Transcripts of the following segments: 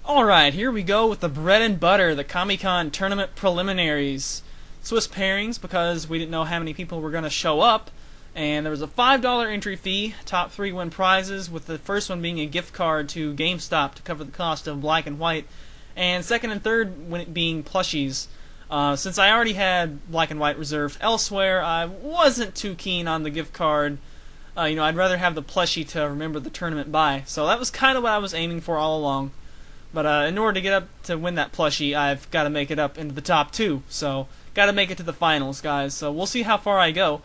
Alright, here we go with the bread and butter, the Pokémon Tournament Preliminaries. Swiss pairings because we didn't know how many people were going to show up. And there was a $5 entry fee, top 3 win prizes, with the first one being a gift card to GameStop to cover the cost of black and white. And second and third being plushies. Since I already had black and white reserved elsewhere, I wasn't too keen on the gift card. I'd rather have the plushie to remember the tournament by. So that was kind of what I was aiming for all along. But in order to get up to win that plushie, I've got to make it up into the top 2. So, got to make it to the finals, guys. So, we'll see how far I go.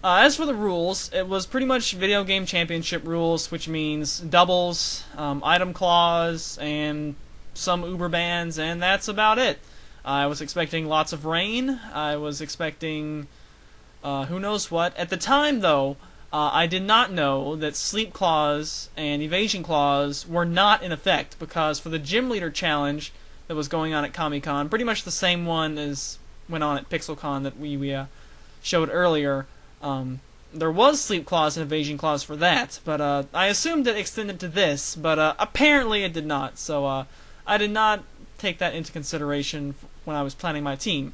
As for the rules, it was pretty much video game championship rules, which means doubles, item clause, and some Uber bans, and that's about it. I was expecting lots of rain. I was expecting who knows what. At the time, though, I did not know that Sleep Clause and Evasion Clause were not in effect, because for the Gym Leader Challenge that was going on at Comic-Con, pretty much the same one as went on at PixelCon that we showed earlier, there was Sleep Clause and Evasion Clause for that, but I assumed it extended to this, but apparently it did not, so I did not take that into consideration when I was planning my team.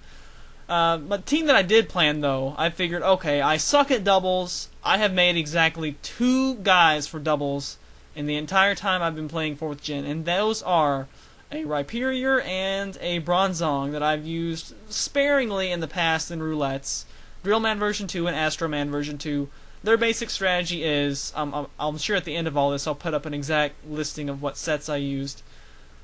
But the team that I did plan, though, I figured, okay, I suck at doubles. I have made exactly 2 guys for doubles in the entire time I've been playing 4th Gen, and those are a Rhyperior and a Bronzong that I've used sparingly in the past in roulettes. Drillman version 2 and Astro Man version 2. Their basic strategy is, I'm sure at the end of all this I'll put up an exact listing of what sets I used.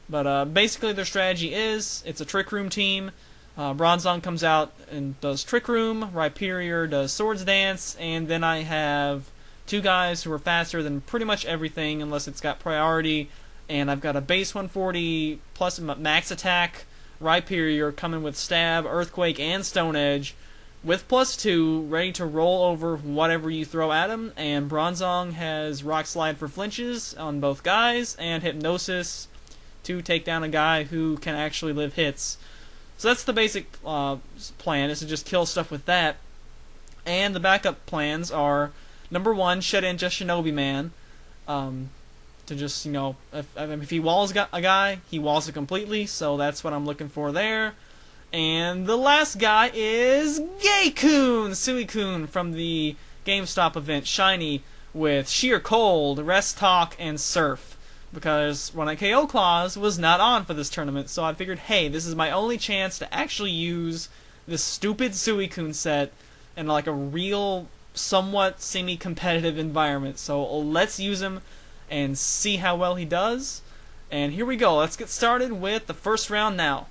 But basically their strategy is, it's a Trick Room team. Bronzong comes out and does Trick Room, Rhyperior does Swords Dance, and then I have 2 guys who are faster than pretty much everything unless it's got priority, and I've got a base 140 plus max attack Rhyperior coming with Stab, Earthquake, and Stone Edge with +2, ready to roll over whatever you throw at him, and Bronzong has Rock Slide for flinches on both guys, and Hypnosis to take down a guy who can actually live hits. So that's the basic plan, is to just kill stuff with that. And the backup plans are, number 1, shut in just Shinobi Man. To just, if he walls a guy, he walls it completely, so that's what I'm looking for there. And the last guy is Gay-kun, Suicune from the GameStop event, Shiny, with Sheer Cold, Rest Talk, and Surf. Because Run at KO Clause was not on for this tournament, so I figured, hey, this is my only chance to actually use this stupid Suicune set in like a real, somewhat semi-competitive environment. So let's use him and see how well he does. And here we go, let's get started with the first round now.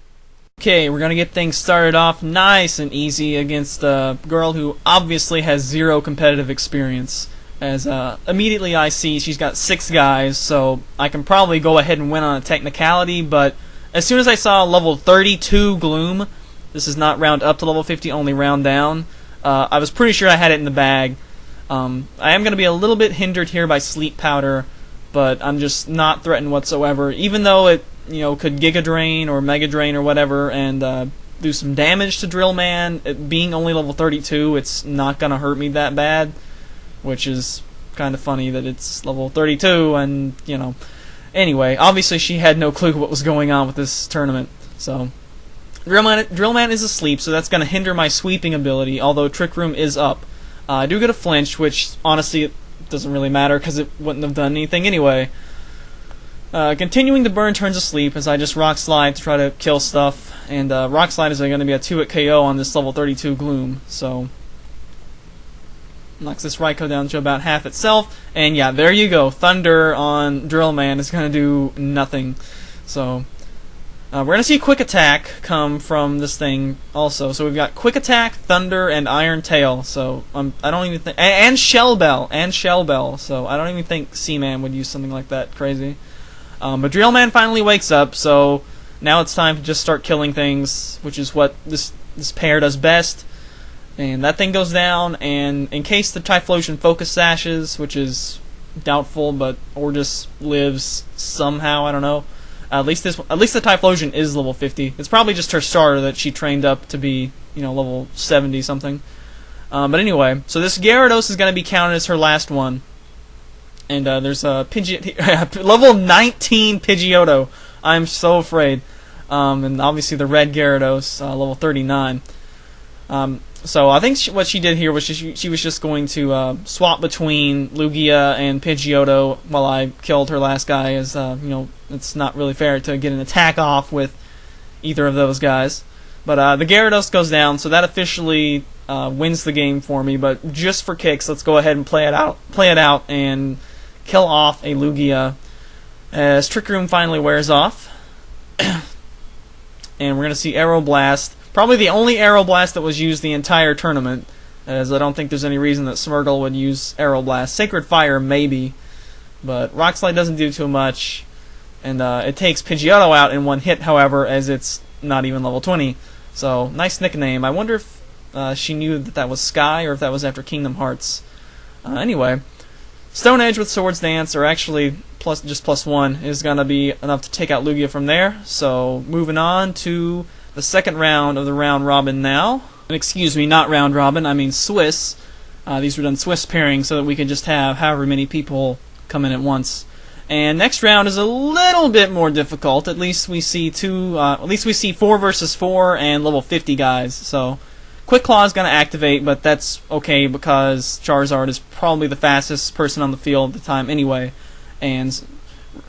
Okay, we're gonna get things started off nice and easy against a girl who obviously has 0 competitive experience. As immediately I see she's got 6 guys, so I can probably go ahead and win on a technicality, but as soon as I saw level 32 Gloom, this is not round up to level 50, only round down, I was pretty sure I had it in the bag. I am going to be a little bit hindered here by Sleep Powder, but I'm just not threatened whatsoever, even though it could Giga Drain or Mega Drain or whatever, and do some damage to Drillman. It being only level 32, it's not going to hurt me that bad. Which is kind of funny that it's level 32, and, Anyway, obviously she had no clue what was going on with this tournament, so... Drillman is asleep, so that's going to hinder my sweeping ability, although Trick Room is up. I do get a flinch, which, honestly, it doesn't really matter, because it wouldn't have done anything anyway. Continuing to burn turns asleep, as I just Rock Slide to try to kill stuff, and Rock Slide is going to be a 2-hit KO on this level 32 Gloom, so... Knocks this Raikou down to about half itself, and yeah, there you go. Thunder on Drillman is going to do nothing. So, we're going to see Quick Attack come from this thing also. So we've got Quick Attack, Thunder, and Iron Tail. So, I don't even think... And Shell Bell, so I don't even think Seaman would use something like that crazy. But Drillman finally wakes up, so now it's time to just start killing things, which is what this pair does best. And that thing goes down, and in case the Typhlosion Focus Sashes, which is doubtful, or just lives somehow, I don't know. At least the Typhlosion is level 50. It's probably just her starter that she trained up to be, level 70 something. But anyway, so this Gyarados is going to be counted as her last one. And there's a level 19 Pidgeotto I'm so afraid. And obviously the red Gyarados, level 39. So I think what she did here was she was just going to swap between Lugia and Pidgeotto while I killed her last guy, as it's not really fair to get an attack off with either of those guys. But the Gyarados goes down, so that officially wins the game for me. But just for kicks, let's go ahead and play it out, and kill off a Lugia as Trick Room finally wears off. And we're going to see Aeroblast. Probably the only Aeroblast that was used the entire tournament, as I don't think there's any reason that Smirgle would use Aeroblast. Sacred Fire, maybe, but Rock Slide doesn't do too much. And it takes Pidgeotto out in one hit, however, as it's not even level 20. So, nice nickname. I wonder if she knew that was Sky, or if that was after Kingdom Hearts. Anyway, Stone Edge with Swords Dance, or actually just +1, is going to be enough to take out Lugia from there. So, moving on to the second round of the round robin now. And excuse me, not round robin, I mean Swiss. These were done Swiss pairing so that we could just have however many people come in at once. And next round is a little bit more difficult. At least we see 4 versus 4 and level 50 guys. So Quick Claw is going to activate, but that's okay because Charizard is probably the fastest person on the field at the time anyway. And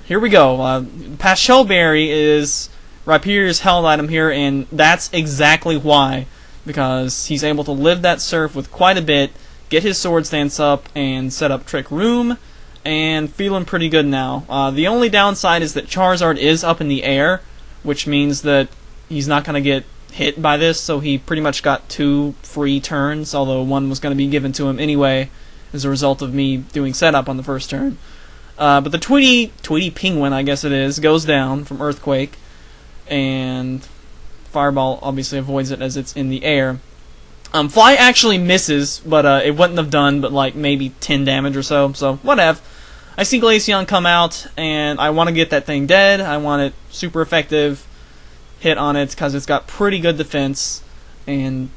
here we go. Pastel Berry is Rhyperior's held item here, and that's exactly why. Because he's able to live that surf with quite a bit, get his Swords Dance up, and set up Trick Room, and feeling pretty good now. The only downside is that Charizard is up in the air, which means that he's not going to get hit by this, so he pretty much got 2 free turns, although one was going to be given to him anyway as a result of me doing setup on the first turn. But the Tweety Penguin, I guess it is, goes down from Earthquake, and Fireball obviously avoids it as it's in the air. Fly actually misses, but it wouldn't have done but like maybe 10 damage or so, whatever. I see Glaceon come out, and I want to get that thing dead. I want it super effective hit on it because it's got pretty good defense, and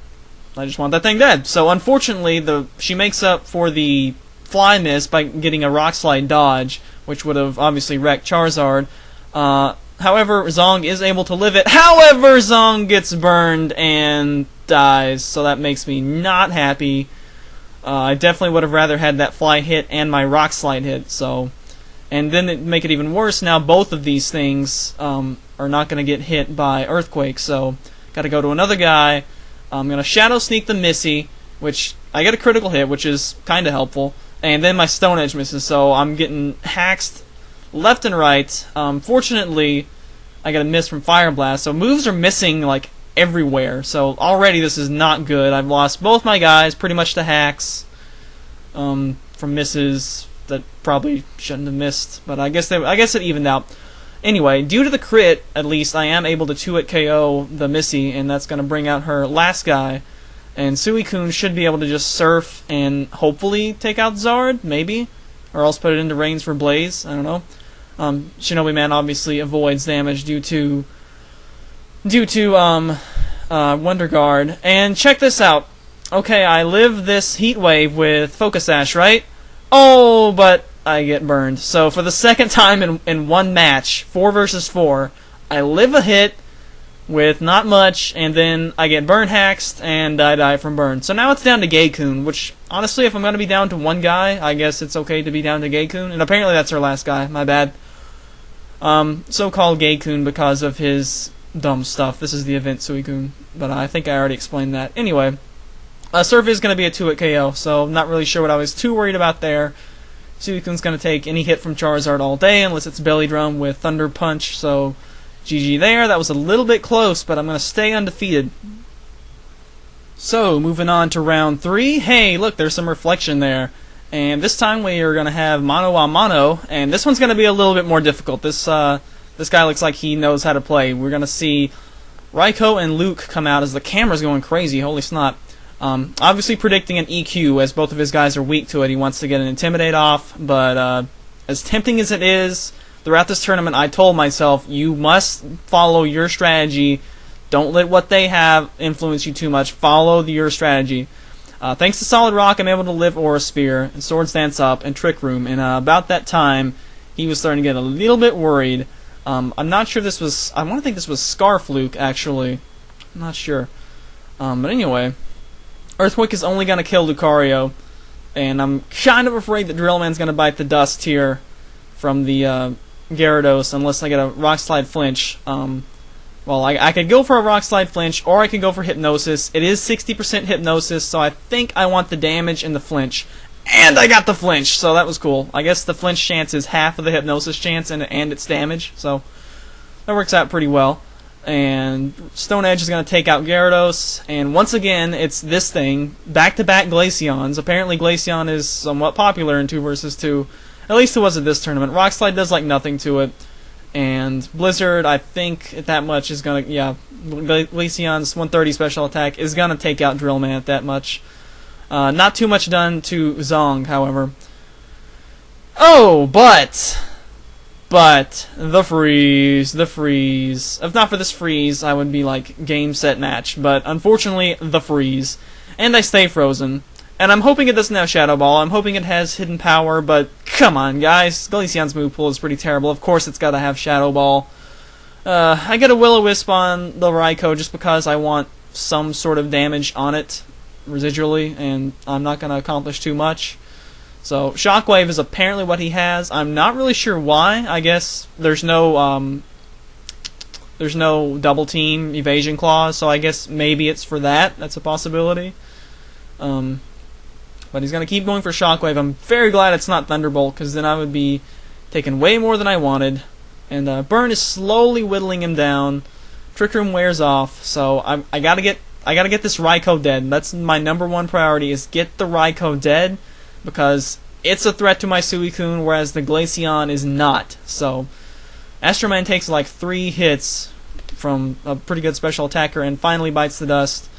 I just want that thing dead. So unfortunately, she makes up for the Fly miss by getting a Rock Slide dodge, which would have obviously wrecked Charizard. However, Zong is able to live it. However, Zong gets burned and dies, so that makes me not happy. I definitely would have rather had that Fly hit and my Rock Slide hit. And then to make it even worse, now both of these things are not going to get hit by Earthquake, so got to go to another guy. I'm going to Shadow Sneak the Missy, which I get a critical hit, which is kind of helpful. And then my Stone Edge misses, so I'm getting haxed left and right. Fortunately, I got a miss from Fire Blast, so moves are missing like everywhere. So already this is not good. I've lost both my guys pretty much to hacks from misses that probably shouldn't have missed, but I guess it evened out. Anyway, due to the crit, at least I am able to 2-hit KO the Missy, and that's going to bring out her last guy. And Suicune should be able to just surf and hopefully take out Zard, maybe, or else put it into range for Blaze. I don't know. Shinobi Man obviously avoids damage due to Wonder Guard. And check this out. Okay, I live this Heat Wave with Focus Sash, right? Oh, but I get burned. So for the second time in one match, 4 versus 4, I live a hit with not much, and then I get burn haxed, and I die from burn. So now it's down to Gaikun, which, honestly, if I'm going to be down to one guy, I guess it's okay to be down to Gaikun. And apparently that's our last guy, my bad. So-called Gaikun because of his dumb stuff. This is the event Suicune, but I think I already explained that. Anyway, Surf is going to be a 2-hit KO, so I'm not really sure what I was too worried about there. Suicune's going to take any hit from Charizard all day, unless it's Belly Drum with Thunder Punch, so GG there. That was a little bit close, but I'm going to stay undefeated. So, moving on to round 3. Hey, look, there's some reflection there. And this time we are going to have Mano a Mano, and this one's going to be a little bit more difficult. This guy looks like he knows how to play. We're going to see Raikou and Luke come out as the camera's going crazy. Holy snot. Obviously predicting an EQ, as both of his guys are weak to it. He wants to get an Intimidate off, but as tempting as it is, throughout this tournament I told myself, you must follow your strategy. Don't let what they have influence you too much. Follow your strategy. Thanks to Solid Rock, I'm able to live Aura Sphere, and Swords Dance up, and Trick Room, and about that time, he was starting to get a little bit worried. I'm not sure this was... I want to think this was Scarfluke, actually. I'm not sure. But anyway, Earthquake is only going to kill Lucario, and I'm kind of afraid that Drillman's going to bite the dust here from the Gyarados, unless I get a Rock Slide flinch. Well, I could go for a Rock Slide flinch, or I could go for Hypnosis. It is 60% Hypnosis, so I think I want the damage and the flinch. And I got the flinch, so that was cool. I guess the flinch chance is half of the Hypnosis chance and its damage, so that works out pretty well. And Stone Edge is going to take out Gyarados, and once again, it's this thing, back-to-back Glaceons. Apparently Glaceon is somewhat popular in 2 versus 2. At least it was at this tournament. Rock Slide does like nothing to it. And Blizzard, I think that much is going to, yeah, Glaceon's 130 special attack is going to take out Drillman at that much. Not too much done to Zong, however. Oh, but the freeze. If not for this freeze, I would be like game, set, match. But unfortunately, the freeze. And I stay frozen. And I'm hoping it doesn't have Shadow Ball. I'm hoping it has Hidden Power, but come on, guys. Glaceon's move pool is pretty terrible. Of course it's got to have Shadow Ball. I get a Will-O-Wisp on the Raikou just because I want some sort of damage on it, residually, and I'm not going to accomplish too much. So, Shockwave is apparently what he has. I'm not really sure why. I guess there's no double team evasion clause, so I guess maybe it's for that. That's a possibility. But he's going to keep going for Shockwave. I'm very glad it's not Thunderbolt, because then I would be taking way more than I wanted. And Burn is slowly whittling him down. Trick Room wears off, so I gotta get this Raikou dead. That's my #1 priority, is get the Raikou dead, because it's a threat to my Suicune, whereas the Glaceon is not. So Astro Man takes like 3 hits from a pretty good special attacker and finally bites the dust.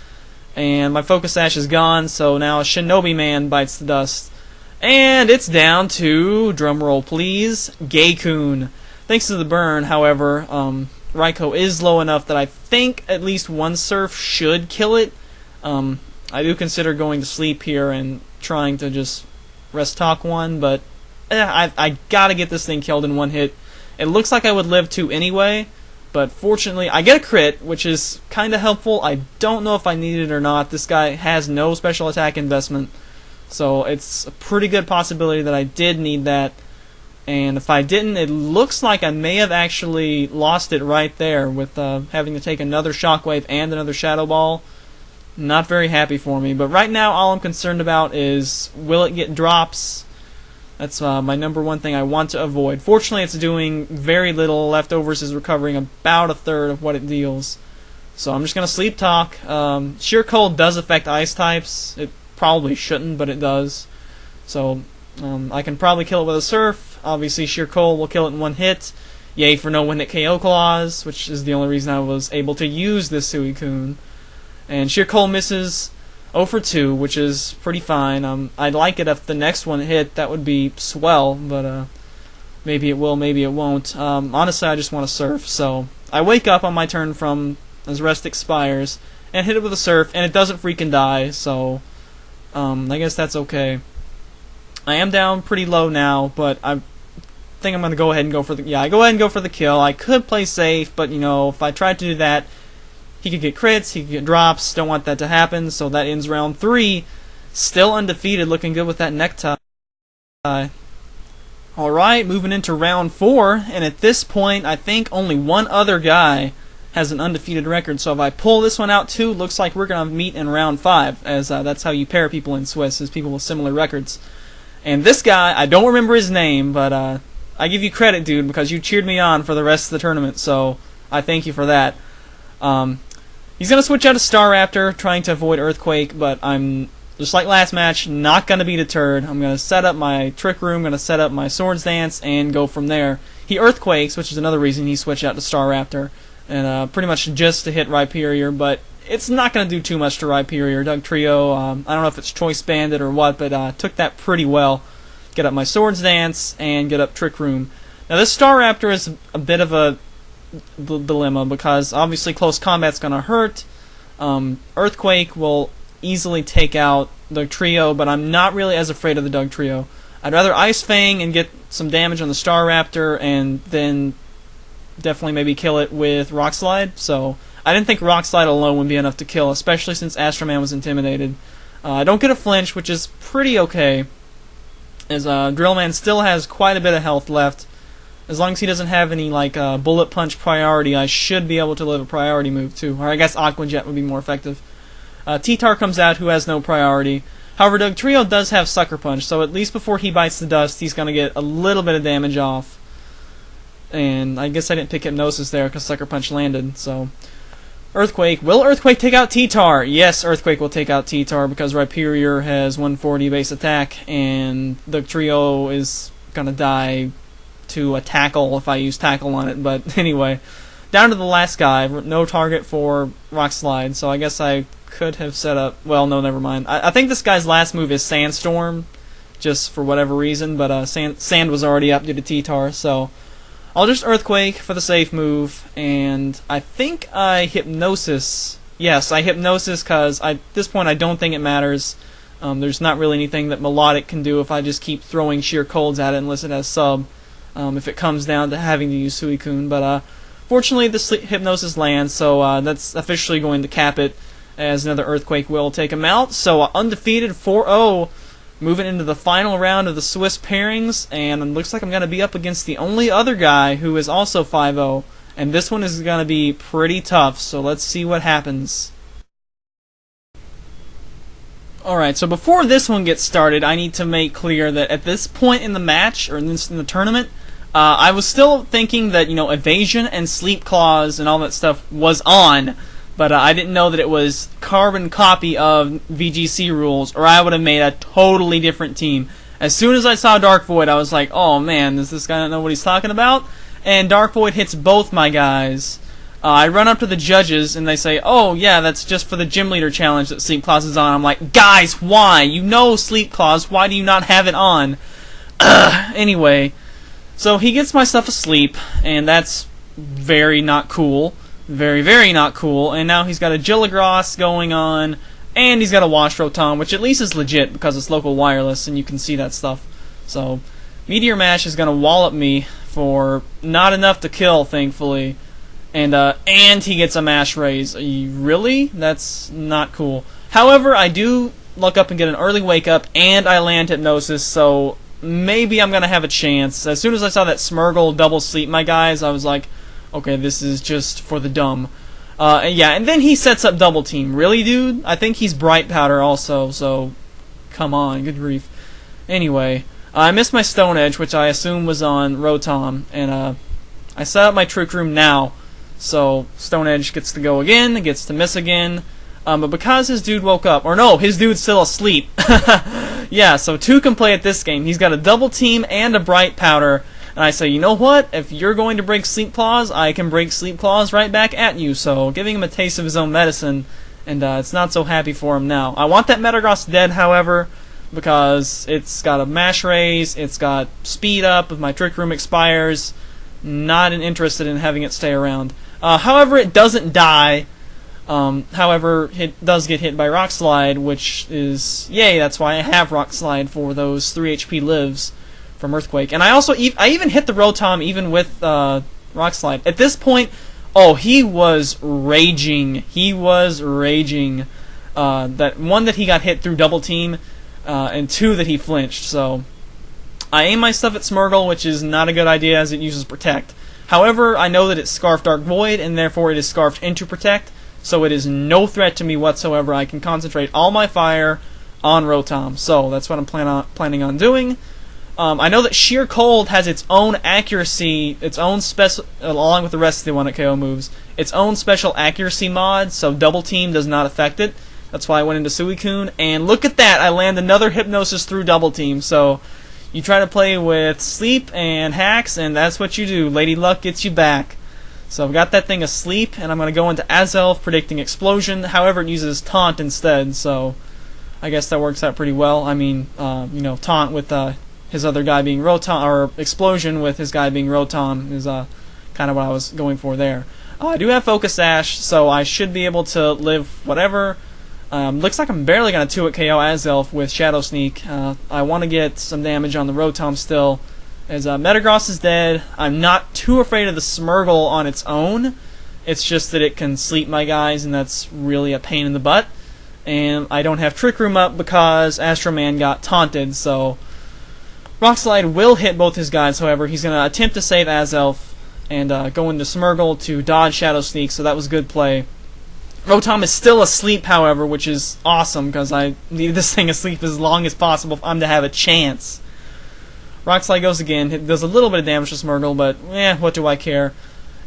And my Focus Sash is gone, so now Shinobi Man bites the dust. And it's down to, drumroll please, Gaycoon. Thanks to the burn, however, Raikou is low enough that I think at least one Surf should kill it. I do consider going to sleep here and trying to just rest talk one, but I gotta get this thing killed in 1 hit. It looks like I would live 2 anyway, but fortunately I get a crit, which is kinda helpful. I don't know if I need it or not. This guy has no special attack investment, so it's a pretty good possibility that I did need that. And if I didn't, it looks like I may have actually lost it right there with having to take another Shockwave and another Shadow Ball. Not very happy for me. But right now, all I'm concerned about is, will it get drops? That's my #1 thing I want to avoid. Fortunately, it's doing very little. Leftovers is recovering about 1/3 of what it deals. So I'm just going to Sleep Talk. Sheer Cold does affect Ice types. It probably shouldn't, but it does. So I can probably kill it with a Surf. Obviously, Sheer Cold will kill it in 1 hit. Yay for no 1-hit KO clause, which is the only reason I was able to use this Suicune. And Sheer Cold misses 0 for 2, which is pretty fine. I'd like it if the next one hit. That would be swell, but maybe it will, maybe it won't. Honestly, I just want to Surf. So I wake up on my turn from as rest expires and hit it with a Surf, and it doesn't freaking die. So I guess that's okay. I am down pretty low now, but I think I'm gonna go ahead and go for the I go ahead and go for the kill. I could play safe, but you know, if I tried to do that, he could get crits, he could get drops. Don't want that to happen, so that ends round 3. Still undefeated, looking good with that necktie. Alright, moving into round 4, and at this point, I think only one other guy has an undefeated record, so if I pull this one out too, looks like we're gonna meet in round 5, as that's how you pair people in Swiss, is people with similar records. And this guy, I don't remember his name, but I give you credit, dude, because you cheered me on for the rest of the tournament, so I thank you for that. He's going to switch out to Staraptor, trying to avoid Earthquake, but I'm, just like last match, not going to be deterred. I'm going to set up my Trick Room, going to set up my Swords Dance, and go from there. He Earthquakes, which is another reason he switched out to Staraptor, and pretty much just to hit Rhyperior, but it's not going to do too much to Rhyperior. Doug Trio, I don't know if it's Choice Bandit or what, but took that pretty well. Get up my Swords Dance, and get up Trick Room. Now this Staraptor is a bit of a dilemma, because obviously close combat's going to hurt. Earthquake will easily take out Doug Trio, but I'm not really as afraid of the Doug Trio. I'd rather Ice Fang and get some damage on the Staraptor, and then definitely maybe kill it with Rock Slide. So I didn't think Rock Slide alone would be enough to kill, especially since Astro Man was intimidated. I don't get a flinch, which is pretty okay, as Drill Man still has quite a bit of health left. As long as he doesn't have any like bullet punch priority, I should be able to live a priority move too. Or I guess Aqua Jet would be more effective. T-Tar comes out, who has no priority. However, Dugtrio does have Sucker Punch, so at least before he bites the dust, he's going to get a little bit of damage off. And I guess I didn't pick Hypnosis there because Sucker Punch landed, so... Earthquake. Will Earthquake take out T-Tar? Yes, Earthquake will take out T-Tar because Rhyperior has 140 base attack, and Dugtrio is going to die to a Tackle if I use Tackle on it. But anyway, down to the last guy. No target for Rock Slide, so I guess I could have set up... Well, no, never mind. I think this guy's last move is Sandstorm, just for whatever reason, but Sand was already up due to T-Tar, so... I'll just Earthquake for the safe move, and I think I Hypnosis. Yes, I Hypnosis because at this point I don't think it matters. There's not really anything that Melodic can do if I just keep throwing sheer colds at it unless it has sub. If it comes down to having to use Suicune, but fortunately the Hypnosis lands, so that's officially going to cap it, as another Earthquake will take him out. So undefeated 4-0. Moving into the final round of the Swiss pairings, and it looks like I'm going to be up against the only other guy who is also 5-0, and this one is going to be pretty tough, so let's see what happens. Alright, so before this one gets started, I need to make clear that at this point in the match, or in the tournament, I was still thinking that, you know, Evasion and Sleep Claws and all that stuff was on, but I didn't know that it was carbon copy of VGC rules, or I would have made a totally different team. As soon as I saw Dark Void, I was like, oh man, does this guy not know what he's talking about? And Dark Void hits both my guys. I run up to the judges, and they say, oh yeah, that's just for the Gym Leader Challenge that Sleep Claws is on. I'm like, guys, why? You know Sleep Claws, why do you not have it on? Anyway, so he gets my stuff asleep, and that's very not cool. Very, very not cool, and now he's got a Gilligross going on, and he's got a Wash Rotom, which at least is legit because it's local wireless, and you can see that stuff. So, Meteor Mash is going to wallop me for not enough to kill, thankfully, and he gets a Mash Raise. Really? That's not cool. However, I do look up and get an early Wake Up, and I land Hypnosis, so maybe I'm going to have a chance. As soon as I saw that Smurgle double sleep my guys, I was like, okay, this is just for the dumb. Yeah, and then he sets up Double Team. Really, dude? I think he's Bright Powder also, so come on, good grief. Anyway, I missed my Stone Edge, which I assume was on Rotom, and I set up my Trick Room now, so Stone Edge gets to go again, gets to miss again, but because his dude woke up, or no, his dude's still asleep. Yeah, so two can play at this game. He's got a Double Team and a Bright Powder, and I say, you know what? If you're going to break Sleep Claws, I can break Sleep Claws right back at you. So, giving him a taste of his own medicine, and it's not so happy for him now. I want that Metagross dead, however, because it's got a Mash Raise, it's got Speed Up if my Trick Room expires. Not interested in having it stay around. However, it doesn't die. However, it does get hit by Rock Slide, which is, yay, that's why I have Rock Slide for those 3 HP lives from Earthquake. And I even hit the Rotom even with Rock Slide. At this point, oh, he was raging. He was raging. That one that he got hit through Double Team, and two that he flinched. So I aim my stuff at Smurgle, which is not a good idea as it uses Protect. However, I know that it's Scarfed Dark Void, and therefore it is Scarfed into Protect, so it is no threat to me whatsoever. I can concentrate all my fire on Rotom. So that's what I'm planning on doing. I know that Sheer Cold has its own accuracy, its own special, along with the rest of the 1-KO moves, its own special accuracy mod, so Double Team does not affect it. That's why I went into Suicune, and look at that, I land another Hypnosis through Double Team. So you try to play with Sleep and Hacks, and that's what you do. Lady Luck gets you back. So I've got that thing asleep, and I'm going to go into Azelf, predicting Explosion. However, it uses Taunt instead, so I guess that works out pretty well. I mean, you know, Taunt with his other guy being Rotom, or Explosion with his guy being Rotom is kind of what I was going for there. I do have Focus Sash, so I should be able to live whatever. Looks like I'm barely going to 2-KO Azelf with Shadow Sneak. I want to get some damage on the Rotom still, As Metagross is dead, I'm not too afraid of the Smeargle on its own. It's just that it can sleep my guys, and that's really a pain in the butt. And I don't have Trick Room up because Astro Man got taunted, so Rock Slide will hit both his guys. However, he's going to attempt to save Azelf and go into Smeargle to dodge Shadow Sneak, so that was good play. Rotom is still asleep, however, which is awesome because I need this thing asleep as long as possible if I'm to have a chance. Rock Slide goes again. It does a little bit of damage to Smeargle, but what do I care?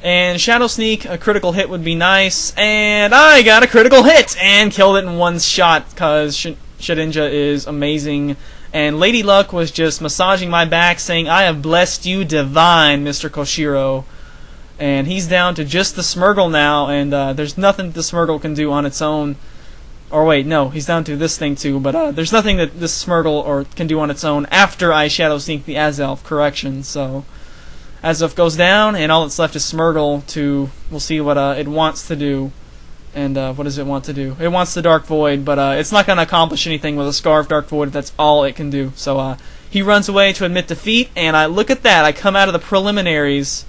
And Shadow Sneak, a critical hit would be nice, and I got a critical hit and killed it in one shot because Shedinja is amazing. And Lady Luck was just massaging my back, saying, "I have blessed you divine, Mr. Koshiro." And he's down to just the Smeargle now, and there's nothing the Smeargle can do on its own. Or wait, no, he's down to this thing too, but there's nothing that this Smeargle can do on its own after I Shadow Sneak the Azelf, correction. So Azelf goes down, and all that's left is Smeargle to, we'll see what it wants to do. And what does it want to do? It wants the Dark Void, but it's not going to accomplish anything with a Scarf Dark Void if that's all it can do. So he runs away to admit defeat, and look at that, I come out of the preliminaries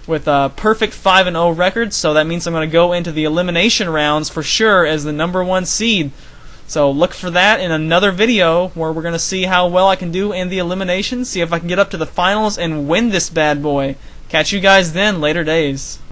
with a perfect 5-0 record, so that means I'm going to go into the elimination rounds for sure as the #1 seed. So look for that in another video where we're going to see how well I can do in the eliminations, see if I can get up to the finals and win this bad boy. Catch you guys then, later days.